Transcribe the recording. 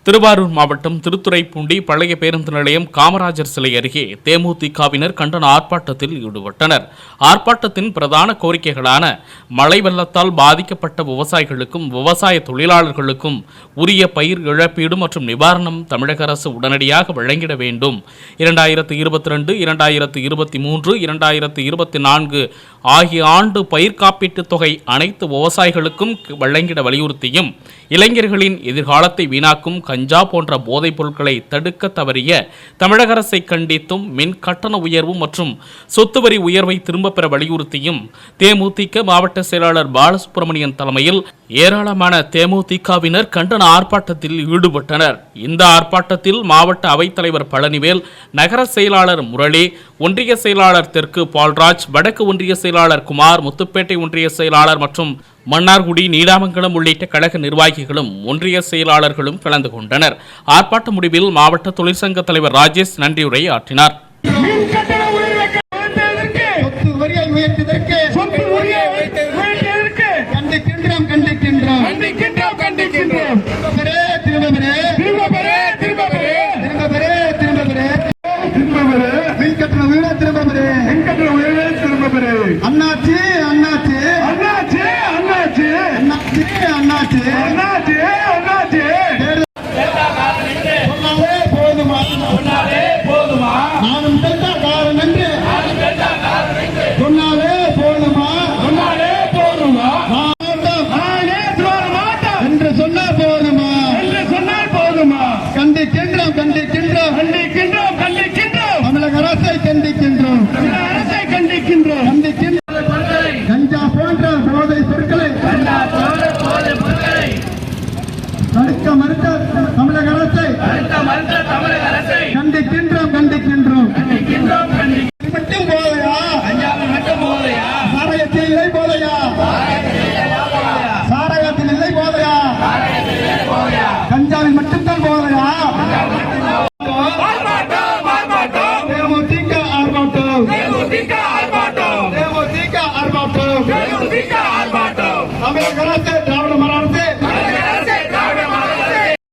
திருவாரூர் மாவட்டம் திருத்துறைப்பூண்டி பழைய பேருந்து நிலையம் காமராஜர் சிலை அருகே தேமுதிகவினர் கண்டன ஆர்ப்பாட்டத்தில் ஈடுபட்டனர். ஆர்ப்பாட்டத்தின் பிரதான கோரிக்கைகளான மழை வெள்ளத்தால் பாதிக்கப்பட்ட விவசாயிகளுக்கும் விவசாய தொழிலாளர்களுக்கும் உரிய பயிர் இழப்பீடு மற்றும் நிவாரணம் தமிழக அரசு உடனடியாக வழங்கிட வேண்டும். 2022, 2023, 2024 ஆகிய ஆண்டு பயிர் காப்பீட்டுத் தொகை அனைத்து விவசாயிகளுக்கும் வழங்கிட வலியுறுத்தியும் இளைஞர்களின் எதிர்காலத்தை வீணாக்கும் கஞ்சா போன்ற போதைப் பொருட்களை தடுக்க தவறிய தமிழக அரசை கண்டித்தும் மின் கட்டண உயர்வு மற்றும் சொத்து வரி உயர்வை திரும்பப் பெற வலியுறுத்தியும் தேமுதிக மாவட்ட செயலாளர் பாலசுப்ரமணியன் தலைமையில் ஏராளமான தேமுதிகவினர் கண்டன ஆர்ப்பாட்டத்தில் ஈடுபட்டனர். இந்த ஆர்ப்பாட்டத்தில் மாவட்ட அவைத்தலைவர் பழனிவேல், நகர செயலாளர் முரளி, ஒன்றிய செயலாளர் தெற்கு பால்ராஜ், வடக்கு ஒன்றிய செயலாளர் குமார், முத்துப்பேட்டை ஒன்றிய செயலாளர் மற்றும் மன்னார்குடி, நீடாமங்கலம் உள்ளிட்ட கழக நிர்வாகிகளும் ஒன்றிய செயலாளர்களும் கலந்து கொண்டனர். ஆர்ப்பாட்ட முடிவில் மாவட்ட தொழிற்சங்க தலைவர் ராஜேஷ் நன்றியுரை ஆற்றினார். அண்ணாச்சி அண்ணாச்சி அண்ணாச்சி அண்ணாச்சி அண்ணாச்சி அண்ணாச்சி அண்ணாச்சி அண்ணாச்சி சொன்னாலே போதுமா சொன்னாலே போதுமா நானும் காரணம் என்று சொன்னாலே போதுமா சொன்னாலே போதுமா என்று சொன்னால் போதுமா என்று சொன்னால் போதுமா கண்டிக்கின்றோம் கண்டிக்கின்றோம் கண்டிக்கின்றோம் கண்டிக்கின்றோம் தமிழக அரசை கண்டிக்கின்றோம் அரசை கண்டிக்கின்றோம் கண்டிக்கின்றோம் கஞ்சா போன்ற போதை பொருட்களை தடுக்க மறுத்த தமிழக அரசை கண்டிக்கின்றோம் கண்டிக்கின்றோம் மட்டும் போதையா சாராயத்தில் இல்லை போதையா சாராயத்தில் இல்லை போதையா கஞ்சாவில் மட்டும்தான் போதையா தமிழக அரசு